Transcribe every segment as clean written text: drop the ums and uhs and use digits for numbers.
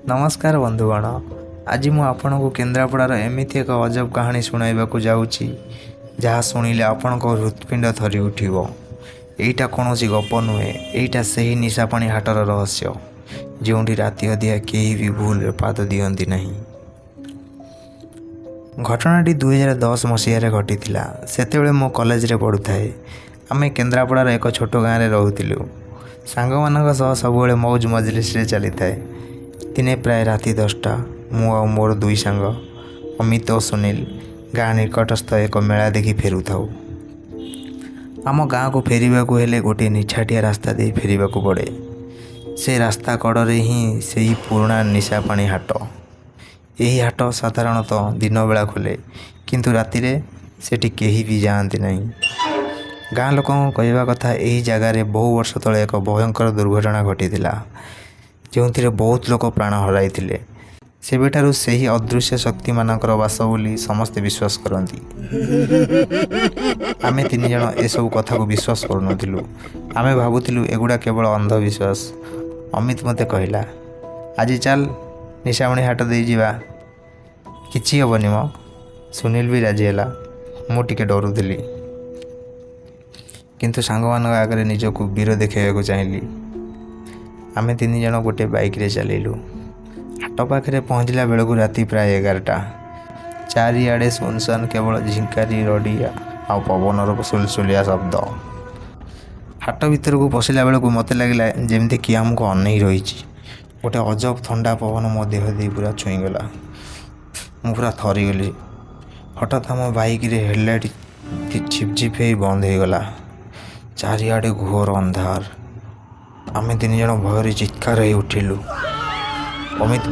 नमस्कार बंधुगण। आज मु आपनको केन्द्रापड़ार एमती एक अजब कहानी शुणाइबाकू जाऊँगी जहाँ शुणिले आपण हृत्पिंड थरी उठिबो। एइटा कौनसी गप नुहे, एइटा सही निशापाणी हाटर रहस्य जोंठी राति अधिया केही भी भूल पाद दियंती नहीं। घटनाटी 2010 मसीह घटी सेतेबेले मो कॉलेज रे पढ़ुथाए। आमे केन्द्रापड़ार एक छोट गाँव में रोलु। सांग मानक सह सबुबले मौज मजलिस चली थाए। दिने प्राय राति 10टा मु आ मोर दुई सांग अमित और सुनील गाँ निकटस्थ एक मेला देखि फेरु थाउ। आम गाँ को फेरिबा को हेले गोटे निछाटिया रास्ता दे फेरिबा को पड़े। से रास्ता कड़े ही सही पुराना निशापाणी हाट। यही हाट साधारणतः दिन बेला खोले किंतु राति रे सेठी केही भी जाआंती नहीं। गाँ लोक कहवा कथा यही जगार बहु वर्ष तले एक भयंकर दुर्घटना घटी जो बहुत लोक प्राण हराई सेबेठारु सही अदृश्य शक्ति मानकर वास बोली समस्ते विश्वास करती। आमे तीन जन ए सब कथा को विश्वास करूनु। आमे भाबुथिलु एगुड़ा केवल अंधविश्वास। अमित मते कहला, आज चल निशामणी हाट दे जिबा, किछि हेबनी म। सुनील भी राजी हैला। मु टिके डरुथिली किंतु सांगमान आगे निजको वीर देखा चाहिए। आमे तीन जन गोटे बाइक रे चलू। हाट पाखे पहुँचला बेलू राति प्राय 11टा। चारिआडे सुनसान केवल झिंकारी रड़ी आ पवनर सुलसुलिया शब्द। हाट भीतर को पशिला बेलू मत लगे जमी कि आमको अनई रही। गोटे अजब ठंडा पवन मो देह दे पूरा छुईगला। मु पूरा थरीगली। हठात आम बाइक रे हेडलाइट छिपझिप हो बंद हो गला। चारिआडे घोर अंधार। आमे तीन जन भयर चित्कार हो उठिलु। अमित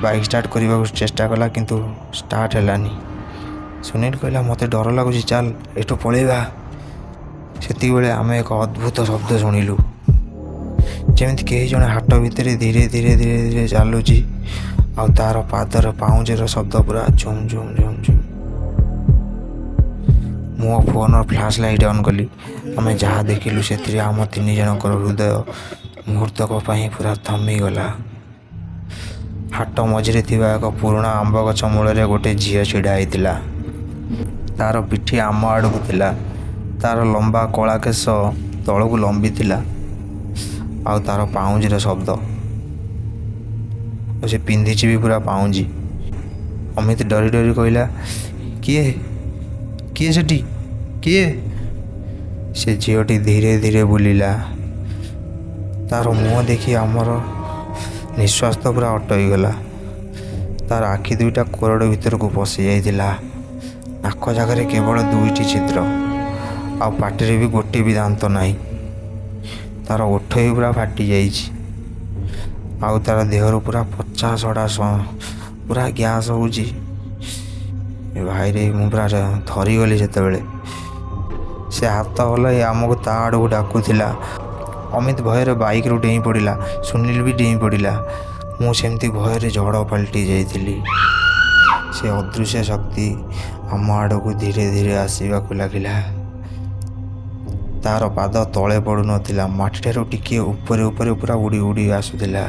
बाइक स्टार्ट करने को चेष्टा कला किंतु स्टार्ट हैलानी। सुनील कहला, मते डर लगुच, चल एठू पलैबा। सेति बेले आमे एक अद्भुत शब्द शुणिलु जमी कई जन हाट भितर धीरे धीरे धीरे धीरे चलुची आ तार पादर पाउंजर शब्द पूरा झुम झुम झुम झुम। मो फोन फ्लैश लाइट ऑन कली। आमे जहाँ देखिलु से आम तीन जनकर हृदय मुहूर्तक पूरा थमीगला। हाट मझिरे थिबा एक पुराना आंब गछ मूल गोटे झील छिड़ा होता। तार पिठी आम आड़ को थिला। तार लंबा कला केश तल को लंबी थिला आ तार पाउंजीर शब्द। से पिंधिची भी पूरा पाउंजी। अमित डरी डरी कहला, किए किए सेठी किए। से झीलटी धीरे धीरे बुलिला। तार मुँह देखी आमर निश्वास तो पूरा अटईगला। तार आखि दुईटा कोरड़ भीतर को पशि जाइथिला। नाक जगह केवल 2टी छिद्र आ पाटिरे भी गोटे भी दांत नहीं। तार ओठ भी पूरा फाटी जाइछि। आउ तार देहर पूरा पचा सड़ा पूरा गैस होउछि। भाई रे मु पूरा थरीगली। सेतेबेले से हाथ हल आमको ता आड़ को डाकुला। अमित भयर बाइक रू डेई पड़ा। सुनील भी डेई पड़ा। मुझे भयर झड़ पलटि जाइली। से अदृश्य शक्ति आम आड़ को धीरे धीरे आसवाक लगिला। तार पाद तले पड़ू नाला। माटीठार टिके ऊपर ऊपर पूरा उड़ी उड़ी आसूला।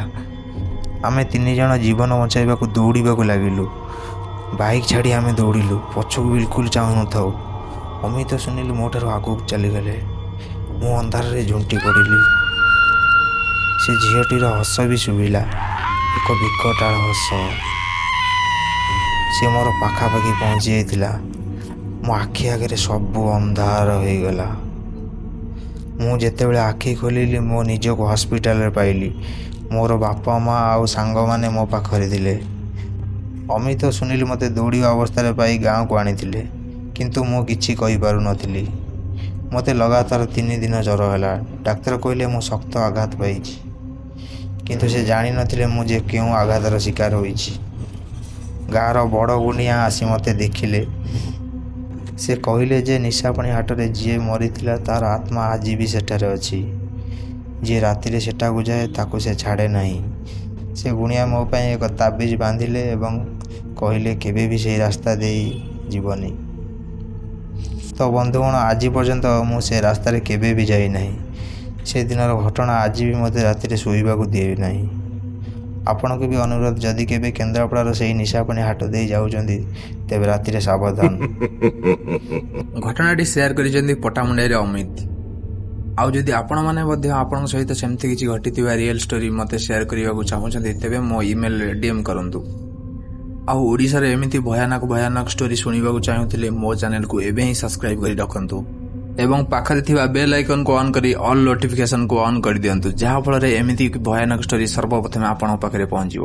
आमे तीन जन जीवन बचाइबा दौड़ा लगिलु। बाइक छाड़ी आमे दौड़िलु। पछक बिल्कुल चाहू नथाऊ। अमित सुनील मोठार आगू चलीगले। मु अंधार रे झुंटी पड़ी। से झीलटीर हस भी शुभिला, एक विकटाल हस। से मोर पाखापाखि पहुँची जाइथिला। मो आखि आगे सबू अंधार हो गला। मु जेतेबेले आखि खोलिली मो निजको हॉस्पिटल पाइली। मोर बापा माँ आउ सांग माने मो पाखरे थिले। अमित सुनील मते दौड़ा अवस्था पाई गाँव को आनी किंतु मु किछि कहि पारु नथिली। मते लगातार 3 दिन ज्वर है। डाक्तर कहले मु शक्त आघात पाई किंतु से जानी नथिले मुझे क्यों आघातर शिकार होइछि। गाँवर बड़ गुणिया आसी मते देखिले। से कहले जे निशापाणी हाट रे जी मरी तार आत्मा आज भी सेठारे अछि। जी राति सेटा को जाए ताको से छाड़े नहीं। से गुणिया मो पाई एक ताबिज बांधिले एवं कहले केबे भी से रास्ता दे जीवनी। तो बंधुगण, आज पर्यंत मुझे रास्तार केबे भी जाई नहीं। से दिनर घटना आज भी मते राति शोइबा को दिए नहीं। ଆପଣଙ୍କୁ ବି ଅନୁରୋଧ, ଯଦି କେବେ କେନ୍ଦ୍ରାପଡ଼ାର ସେହି ନିଶାପାଣି ହାଟ ଦେଇ ଯାଉଛନ୍ତି ତେବେ ରାତିରେ ସାବଧାନ। ଘଟଣାଟି ସେୟାର କରିଛନ୍ତି ପଟ୍ଟାମୁଣ୍ଡାଇର ଅମିତ। ଆଉ ଯଦି ଆପଣମାନେ ମଧ୍ୟ ଆପଣଙ୍କ ସହିତ ସେମିତି କିଛି ଘଟିଥିବା ରିଏଲ୍ ଷ୍ଟୋରି ମୋତେ ସେୟାର କରିବାକୁ ଚାହୁଁଛନ୍ତି ତେବେ ମୋ ଇମେଲରେ DM କରନ୍ତୁ। ଆଉ ଓଡ଼ିଶାରେ ଏମିତି ଭୟାନକ ଷ୍ଟୋରି ଶୁଣିବାକୁ ଚାହୁଁଥିଲେ ମୋ ଚ୍ୟାନେଲକୁ ଏବେ ହିଁ ସବସ୍କ୍ରାଇବ୍ କରି ରଖନ୍ତୁ ଏବଂ ପାଖରେ ଥିବା ବେଲ୍ ଆଇକନ୍କୁ ଅନ୍ କରି ଅଲ୍ ନୋଟିଫିକେସନ୍କୁ ଅନ୍ କରିଦିଅନ୍ତୁ, ଯାହାଫଳରେ ଏମିତି ଭୟାନକ ଷ୍ଟୋରି ସର୍ବପ୍ରଥମେ ଆପଣଙ୍କ ପାଖରେ ପହଞ୍ଚିବ।